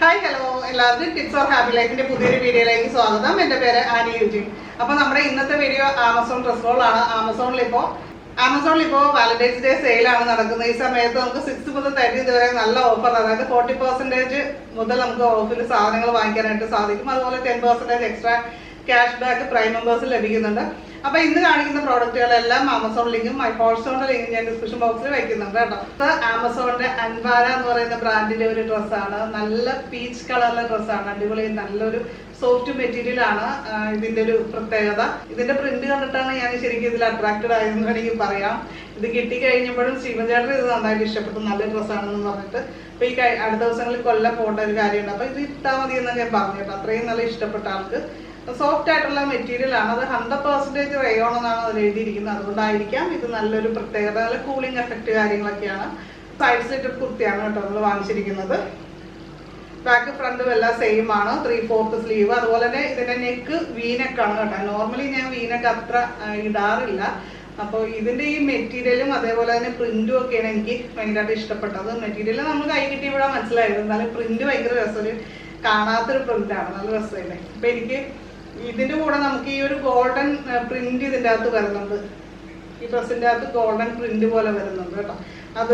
Hi hello എല്ലാവർക്കും tips or happy ലൈഫിന്റെ പുതിയൊരു വീഡിയോയിലേക്ക് സ്വാഗതം. എൻ്റെ പേര് ആനി യുജിൻ. അപ്പോൾ നമ്മുടെ ഇന്നത്തെ വീഡിയോ ആമസോൺ ഡ്രസ് ഹോളാണ്. ആമസോണിലിപ്പോൾ വാലന്റൈൻസ് ഡേ സെയിലാണ് നടക്കുന്നത്. ഈ സമയത്ത് നമുക്ക് 6 മുതൽ 30 വരെ നല്ല ഓഫർ, അതായത് 40% മുതൽ നമുക്ക് ഓഫിൽ സാധനങ്ങൾ വാങ്ങിക്കാനായിട്ട് സാധിക്കും. അതുപോലെ 10% extra cash back prime members ലഭിക്കുന്നുണ്ട്. അപ്പോൾ ഇന്ന് കാണിക്കുന്ന പ്രോഡക്റ്റുകളെല്ലാം ആമസോൺ ലിങ്കും മൈഫോൾസ്റ്റോണിന്റെ ലിങ്ക് ഞാൻ ഡിസ്ക്രിപ്ഷൻ ബോക്സിൽ വയ്ക്കുന്നുണ്ട് കേട്ടോ. ഇത് ആമസോണിന്റെ അൻവാര എന്ന് പറയുന്ന ബ്രാൻഡിന്റെ ഒരു ഡ്രസ്സാണ്. നല്ല പീച്ച് കളറിലെ ഡ്രസ്സാണ്. അടിപൊളി നല്ലൊരു സോഫ്റ്റ് മെറ്റീരിയൽ ആണ് ഇതിന്റെ ഒരു പ്രത്യേകത. ഇതിന്റെ പ്രിന്റ് കണ്ടിട്ടാണ് ഞാൻ ശരിക്കും ഇതിൽ അട്രാക്റ്റഡ് ആയതെന്ന് വേണമെങ്കിൽ പറയാം. ഇത് കിട്ടിക്കഴിഞ്ഞപ്പോഴും ശിവൻ ചേട്ടൻ ഇത് നന്നായിട്ട് ഇഷ്ടപ്പെട്ടു, നല്ല ഡ്രസ്സാണെന്ന് പറഞ്ഞിട്ട്. അപ്പോൾ ഈ അടുത്ത ദിവസങ്ങളിൽ കൊല്ലം പോകേണ്ട ഒരു കാര്യമുണ്ട്. അപ്പോൾ ഇത് ഇട്ടാൽ മതി എന്ന് ഞാൻ പറഞ്ഞു കേട്ടോ. അത്രയും നല്ല ഇഷ്ടപ്പെട്ട ആൾക്ക്. സോഫ്റ്റ് ആയിട്ടുള്ള മെറ്റീരിയൽ ആണ്. അത് 100% റയോൺ എന്നാണ് അതിൽ എഴുതിയിരിക്കുന്നത്. അതുകൊണ്ടായിരിക്കാം ഇത് നല്ലൊരു പ്രത്യേകത. നല്ല കൂളിംഗ് എഫക്റ്റ് കാര്യങ്ങളൊക്കെയാണ്. സൈഡ് സ്ലിറ്റ് കുർത്തിയാണ് കേട്ടോ നമ്മൾ വാങ്ങിച്ചിരിക്കുന്നത്. ബാക്ക് ഫ്രണ്ടും എല്ലാം സെയിം ആണ്. 3/4 സ്ലീവ്. അതുപോലെ തന്നെ ഇതിന്റെ നെക്ക് വീനെക്കാണ് കേട്ടോ. നോർമലി ഞാൻ വീനക്ക് അത്ര ഇടാറില്ല. അപ്പോൾ ഇതിന്റെ ഈ മെറ്റീരിയലും അതേപോലെ തന്നെ പ്രിന്റും ഒക്കെയാണ് എനിക്ക് ഭയങ്കരമായിട്ട് ഇഷ്ടപ്പെട്ടത്. മെറ്റീരിയൽ നമ്മൾ കൈ കിട്ടിയപ്പോഴാണ് മനസ്സിലായത്. എന്നാലും പ്രിന്റ് ഭയങ്കര രസം, കാണാത്തൊരു പ്രിന്റാണ്, നല്ല രസമല്ലേ. അപ്പൊ എനിക്ക് ഇതിന്റെ കൂടെ നമുക്ക് ഈ ഒരു ഗോൾഡൻ പ്രിന്റ് ഇതിന്റെ അകത്ത് വരുന്നുണ്ട്. ഈ ഡ്രസ്സിന്റെ അകത്ത് ഗോൾഡൻ പ്രിന്റ് പോലെ വരുന്നുണ്ട് കേട്ടോ. അത്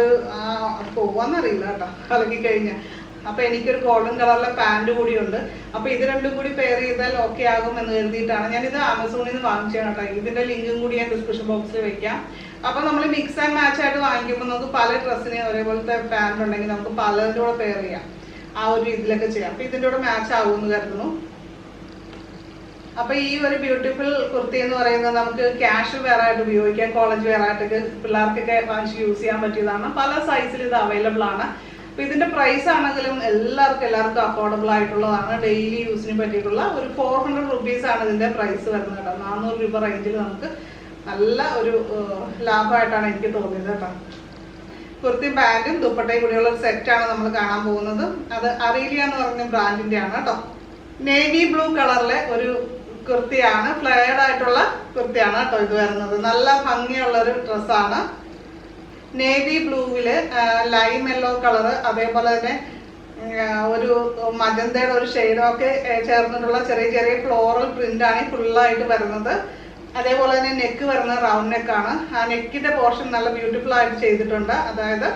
പോവാന്നറിയില്ല കേട്ടോ കളക്കി കഴിഞ്ഞാൽ. അപ്പൊ എനിക്കൊരു ഗോൾഡൻ കളറിലെ പാന്റ് കൂടിയുണ്ട്. അപ്പൊ ഇത് രണ്ടും കൂടി പെയർ ചെയ്താൽ ഓക്കെ ആകും എന്ന് കരുതിയിട്ടാണ് ഞാനിത് ആമസോണിൽ നിന്ന് വാങ്ങിച്ചതാണ് കേട്ടോ. ഇതിന്റെ ലിങ്കും കൂടി ഞാൻ ഡിസ്ക്രിപ്ഷൻ ബോക്സിൽ വെക്കാം. അപ്പൊ നമ്മൾ മിക്സ് ആൻഡ് മാച്ച് ആയിട്ട് വാങ്ങിക്കുമ്പോൾ നമുക്ക് പല ഡ്രസ്സിന് ഒരേപോലത്തെ പാന്റ് ഉണ്ടെങ്കിൽ നമുക്ക് പലതിൻ്റെ കൂടെ പെയർ ചെയ്യാം. ആ ഒരു ഇതിലൊക്കെ ചെയ്യാം. അപ്പൊ ഇതിൻ്റെ കൂടെ മാച്ച് ആകുമെന്ന് കരുതുന്നു. അപ്പൊ ഈ ഒരു ബ്യൂട്ടിഫുൾ കുർത്തി എന്ന് പറയുന്നത് നമുക്ക് ക്യാഷ് വെയർ ആയിട്ട് ഉപയോഗിക്കാം, കോളേജ് വെയർ ആയിട്ടൊക്കെ പിള്ളേർക്കൊക്കെ വാങ്ങിച്ച് യൂസ് ചെയ്യാൻ പറ്റിയതാണ്. പല സൈസിൽ ഇത് അവൈലബിൾ ആണ്. അപ്പൊ ഇതിന്റെ പ്രൈസ് ആണെങ്കിലും എല്ലാവർക്കും അഫോർഡബിൾ ആയിട്ടുള്ളതാണ്. ഡെയിലി യൂസിന് പറ്റിയിട്ടുള്ള ഒരു 400 റുപ്പീസ് ആണ് ഇതിന്റെ പ്രൈസ് വരുന്നത് കേട്ടോ. 400 രൂപ റേഞ്ചിൽ നമുക്ക് നല്ല ഒരു ലാഭമായിട്ടാണ് എനിക്ക് തോന്നിയത് കേട്ടോ. കുർത്തിയും പാന്റും ദുപ്പട്ടയും കൂടിയുള്ള ഒരു സെറ്റാണ് നമ്മൾ കാണാൻ പോകുന്നത്. അത് അറീലിയ എന്ന് പറഞ്ഞ ബ്രാൻഡിന്റെ ആണ് കേട്ടോ. നേവി ബ്ലൂ കളറിലെ ഒരു കുർത്തിയാണ്, ഫ്ലെയർഡ് ആയിട്ടുള്ള കുർത്തിയാണ് കേട്ടോ ഇത് വരുന്നത്. നല്ല ഭംഗിയുള്ള ഒരു ഡ്രസ്സാണ്. നേവി ബ്ലൂവില് ലൈം യെല്ലോ കളറ്, അതേപോലെ തന്നെ ഒരു മജന്തയുടെ ഒരു ഷെയ്ഡൊക്കെ ചേർന്നിട്ടുള്ള ചെറിയ ചെറിയ ഫ്ലോറൽ പ്രിന്റ് ആണ് ഫുള്ളായിട്ട് വരുന്നത്. അതേപോലെ തന്നെ നെക്ക് വരുന്ന റൗണ്ട് നെക്കാണ്. ആ നെക്കിന്റെ പോർഷൻ നല്ല ബ്യൂട്ടിഫുൾ ആയിട്ട് ചെയ്തിട്ടുണ്ട്. അതായത്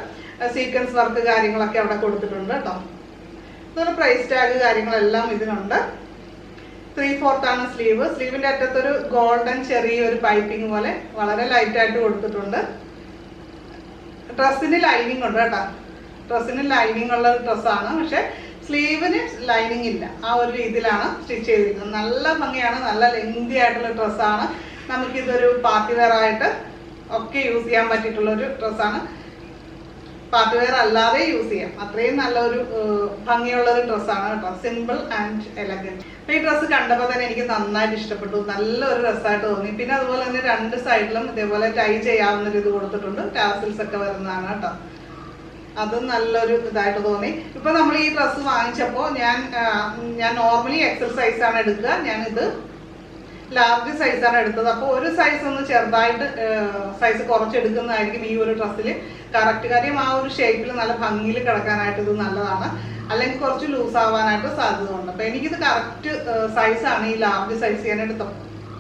സീക്വൻസ് വർക്ക് കാര്യങ്ങളൊക്കെ അവിടെ കൊടുത്തിട്ടുണ്ട് കേട്ടോ. ഇതൊരു പ്രൈസ് ടാഗ് കാര്യങ്ങളെല്ലാം ഇതിനുണ്ട്. 3/4 ആണ് സ്ലീവ്. സ്ലീവിന്റെ അറ്റത്തൊരു ഗോൾഡൻ ചെറിയൊരു പൈപ്പിംഗ് പോലെ വളരെ ലൈറ്റ് ആയിട്ട് കൊടുത്തിട്ടുണ്ട്. ഡ്രസ്സിന് ലൈനിങ് ഉണ്ട് കേട്ടോ. ഡ്രസ്സിന് ലൈനിങ് ഉള്ള ഡ്രസ്സാണ്, പക്ഷെ സ്ലീവിന് ലൈനിങ് ഇല്ല. ആ ഒരു രീതിയിലാണ് സ്റ്റിച്ച് ചെയ്തിരിക്കുന്നത്. നല്ല ഭംഗിയാണ്, നല്ല ലെങ്തി ആയിട്ടുള്ള ഡ്രസ്സാണ്. നമുക്കിതൊരു പാർട്ടി വെയർ ആയിട്ട് ഒക്കെ യൂസ് ചെയ്യാൻ പറ്റിയിട്ടുള്ള ഒരു ഡ്രസ്സാണ്. പാർട്ടി വെയർ അല്ലാതെ യൂസ് ചെയ്യാം. അത്രയും നല്ലൊരു ഭംഗിയുള്ള ഒരു ഡ്രസ്സാണ് കേട്ടോ. Simple and elegant. അപ്പൊ ഈ ഡ്രസ്സ് കണ്ടപ്പോൾ തന്നെ എനിക്ക് നന്നായിട്ട് ഇഷ്ടപ്പെട്ടു. നല്ലൊരു ഡ്രസ്സായിട്ട് തോന്നി. പിന്നെ അതുപോലെ തന്നെ 2 സൈഡിലും ഇതേപോലെ ടൈ ചെയ്യാവുന്ന ഒരു ഇത് കൊടുത്തിട്ടുണ്ട്. ടാസിൽസ് ഒക്കെ വരുന്നതാണ് കേട്ടോ. അതും നല്ലൊരു ഇതായിട്ട് തോന്നി. ഇപ്പൊ നമ്മൾ ഈ ഡ്രസ്സ് വാങ്ങിച്ചപ്പോൾ ഞാൻ നോർമലി എക്സൽ സൈസാണ് എടുക്കുക. ഞാനിത് ലാർജ് സൈസാണ് എടുത്തത്. അപ്പോൾ ഒരു സൈസ് ഒന്ന് ചെറുതായിട്ട് സൈസ് കുറച്ചെടുക്കുന്നതായിരിക്കും ഈ ഒരു ഡ്രസ്സിൽ കറക്റ്റ്. കാര്യം ആ ഒരു ഷേപ്പിൽ നല്ല ഭംഗിയിൽ കിടക്കാനായിട്ട് ഇത് നല്ലതാണ്. അല്ലെങ്കിൽ കുറച്ച് ലൂസ് ആവാനായിട്ട് സാധ്യത ഉണ്ട്. അപ്പൊ എനിക്കിത് കറക്റ്റ് സൈസാണ്, ഈ ലാർജ് സൈസ് ഞാൻ എടുത്തത്.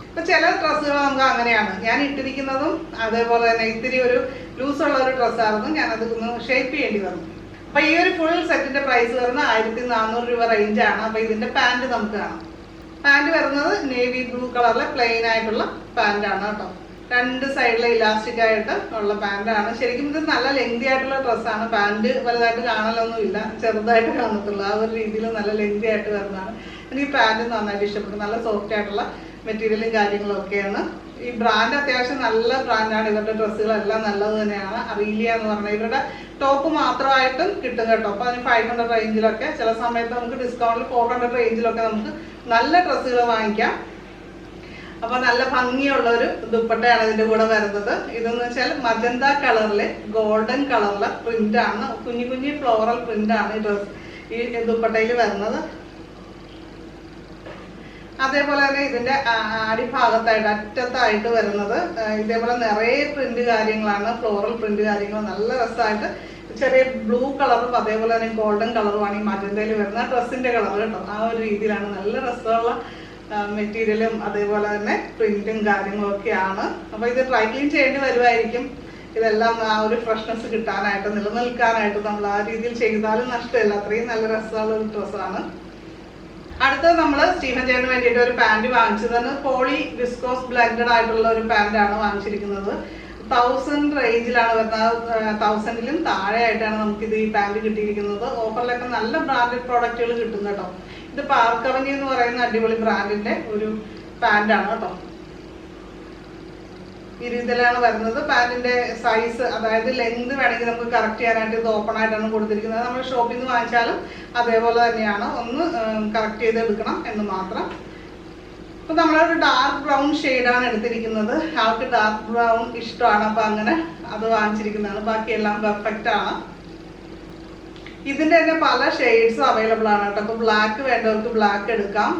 ഇപ്പൊ ചില ഡ്രസ്സുകൾ നമുക്ക് അങ്ങനെയാണ്. ഞാൻ ഇട്ടിരിക്കുന്നതും അതേപോലെ തന്നെ ഇത്തിരി ഒരു ലൂസുള്ള ഒരു ഡ്രസ്സായിരുന്നു. ഞാനത് ഒന്ന് ഷേപ്പ് ചെയ്യേണ്ടി വന്നു. അപ്പൊ ഈ ഒരു ഫുൾ സെറ്റിന്റെ പ്രൈസ് വരുന്നത് 1400 രൂപ റേഞ്ചാണ്. അപ്പൊ ഇതിന്റെ പാന്റ് നമുക്ക് കാണാം. പാന്റ് വരുന്നത് നേവി ബ്ലൂ കളറിലെ പ്ലെയിൻ ആയിട്ടുള്ള പാന്റാണ് കേട്ടോ. 2 സൈഡിലെ ഇലാസ്റ്റിക് ആയിട്ട് ഉള്ള പാന്റാണ്. ശരിക്കും ഇത് നല്ല ലെങ്തി ആയിട്ടുള്ള ഡ്രസ്സാണ്. പാന്റ് വലുതായിട്ട് കാണലൊന്നുമില്ല, ചെറുതായിട്ട് കാണത്തുള്ളൂ. ആ ഒരു രീതിയിൽ നല്ല ലെങ്തി ആയിട്ട് വരുന്നതാണ്. എനിക്ക് പാന്റ് നന്നായിട്ട് ഇഷ്ടപ്പെട്ടു. നല്ല സോഫ്റ്റ് ആയിട്ടുള്ള മെറ്റീരിയലും കാര്യങ്ങളും ഒക്കെയാണ്. ഈ ബ്രാൻഡ് അത്യാവശ്യം നല്ല ബ്രാൻഡാണ്. ഇവരുടെ ഡ്രസ്സുകളെല്ലാം നല്ലത് തന്നെയാണ്. അറീലിയ എന്ന് പറഞ്ഞാൽ ഇവരുടെ ടോപ്പ് മാത്രമായിട്ടും കിട്ടും കേട്ടോ. അപ്പോൾ അതിന് 500 റേഞ്ചിലൊക്കെ, ചില സമയത്ത് നമുക്ക് ഡിസ്കൗണ്ടിൽ 400 റേഞ്ചിലൊക്കെ നമുക്ക് നല്ല ഡ്രസ്സുകൾ വാങ്ങിക്കാം. അപ്പൊ നല്ല ഭംഗിയുള്ള ഒരു ദുപ്പട്ടയാണ് ഇതിന്റെ കൂടെ വരുന്നത്. ഇതെന്ന് വെച്ചാൽ മജന്ത കളറിലെ ഗോൾഡൻ കളറിലെ പ്രിന്റ് ആണ്. കുഞ്ഞു കുഞ്ഞു ഫ്ലോറൽ പ്രിന്റ് ആണ് ഈ ദുപ്പട്ടയിൽ വരുന്നത്. അതേപോലെ തന്നെ ഇതിന്റെ അടിഭാഗത്തായിട്ട് അറ്റത്തായിട്ട് വരുന്നത് ഇതേപോലെ നിറയെ പ്രിന്റ് കാര്യങ്ങളാണ്, ഫ്ലോറൽ പ്രിന്റ് കാര്യങ്ങൾ. നല്ല രസമായിട്ട് ചെറിയ ബ്ലൂ കളറും അതേപോലെ തന്നെ ഗോൾഡൻ കളറുമാണ് ഈ മജന്തയിൽ വരുന്ന ഡ്രസ്സിന്റെ കളർ കേട്ടോ. ആ ഒരു രീതിയിലാണ് നല്ല രസമുള്ള മെറ്റീരിയലും അതേപോലെ തന്നെ പ്രിന്റും കാര്യങ്ങളും ഒക്കെയാണ്. അപ്പൊ ഇത് ഡ്രൈ ക്ലീൻ ചെയ്യേണ്ടി വരുമായിരിക്കും. ഇതെല്ലാം ആ ഒരു ഫ്രഷ്നെസ് കിട്ടാനായിട്ട് നിലനിൽക്കാനായിട്ട് നമ്മൾ ആ രീതിയിൽ ചെയ്താലും നഷ്ടമില്ല. അത്രയും നല്ല രസമുള്ള ഒരു ഡ്രസ്സാണ്. അടുത്തത് നമ്മൾ സ്റ്റീഫൻ ചേട്ടന് വേണ്ടിയിട്ട് ഒരു പാന്റ് വാങ്ങിച്ചത് പോളി വിസ്കോസ് ബ്ലെൻഡഡ് ആയിട്ടുള്ള ഒരു പാന്റാണ് വാങ്ങിച്ചിരിക്കുന്നത്. 1000 റേഞ്ചിലാണ് വരുന്നത്. 1000ലും താഴെ ആയിട്ടാണ് നമുക്കിത് ഈ പാന്റ് കിട്ടിയിരിക്കുന്നത്. ഓഫറിലൊക്കെ നല്ല ബ്രാൻഡഡ് പ്രോഡക്റ്റുകൾ കിട്ടും കേട്ടോ. ഇത് പാർക്ക് അവന്യൂ എന്ന് പറയുന്ന അടിപൊളി ബ്രാൻഡിന്റെ ഒരു പാന്റാണ് കേട്ടോ. ഈ രീതിയിലാണ് വരുന്നത്. പാന്റിന്റെ സൈസ്, അതായത് ലെങ്ത് വേണമെങ്കിൽ നമുക്ക് കറക്റ്റ് ചെയ്യാനായിട്ട് ഇത് ഓപ്പൺ ആയിട്ടാണ് കൊടുത്തിരിക്കുന്നത്. നമ്മൾ ഷോപ്പിൽ നിന്ന് വാങ്ങിച്ചാലും അതേപോലെ തന്നെയാണ്. ഒന്ന് കറക്റ്റ് ചെയ്ത് എടുക്കണം എന്ന് മാത്രം. അപ്പൊ നമ്മളൊരു ഡാർക്ക് ബ്രൗൺ ഷെയ്ഡാണ് എടുത്തിരിക്കുന്നത്. ആൾക്ക് ഡാർക്ക് ബ്രൗൺ ഇഷ്ടമാണ്, അപ്പൊ അങ്ങനെ അത് വാങ്ങിച്ചിരിക്കുന്നതാണ്. ബാക്കിയെല്ലാം പെർഫെക്റ്റ് ആണ്. ഇതിന്റെ തന്നെ പല ഷെയ്ഡ്സും അവൈലബിൾ ആണ് കേട്ടോ. അപ്പൊ ബ്ലാക്ക് വേണ്ടവർക്ക് ബ്ലാക്ക് എടുക്കാം.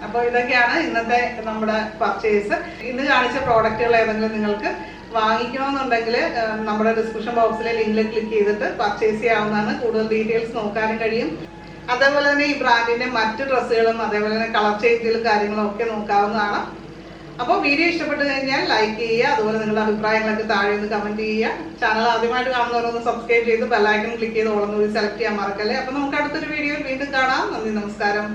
അപ്പോൾ ഇതൊക്കെയാണ് ഇന്നത്തെ നമ്മുടെ പർച്ചേസ്. ഇന്ന് കാണിച്ച പ്രോഡക്റ്റുകൾ ഏതെങ്കിലും നിങ്ങൾക്ക് വാങ്ങിക്കണമെന്നുണ്ടെങ്കിൽ നമ്മുടെ ഡിസ്ക്രിപ്ഷൻ ബോക്സിലെ ലിങ്കിൽ ക്ലിക്ക് ചെയ്തിട്ട് പർച്ചേസ് ചെയ്യാവുന്നതാണ്. കൂടുതൽ ഡീറ്റെയിൽസ് നോക്കാനും കഴിയും. അതേപോലെ തന്നെ ഈ ബ്രാൻഡിന്റെ മറ്റ് ഡ്രസ്സുകളും അതേപോലെ തന്നെ കളർ ചേഞ്ചുകളും കാര്യങ്ങളും ഒക്കെ നോക്കാവുന്നതാണ്. അപ്പോൾ വീഡിയോ ഇഷ്ടപ്പെട്ട് കഴിഞ്ഞാൽ ലൈക്ക് ചെയ്യുക. അതുപോലെ നിങ്ങളുടെ അഭിപ്രായങ്ങളൊക്കെ താഴെ ഒന്ന് കമന്റ് ചെയ്യുക. ചാനൽ ആദ്യമായിട്ട് കാണുന്നവരൊന്ന് സബ്സ്ക്രൈബ് ചെയ്ത് ബെൽ ഐക്കൺ ക്ലിക്ക് ചെയ്ത് ഓളൊന്നുകൂടി സെലക്ട് ചെയ്യാൻ മറക്കല്ലേ. അപ്പോൾ നമുക്ക് അടുത്തൊരു വീഡിയോയിൽ വീണ്ടും കാണാം. നന്ദി, നമസ്കാരം.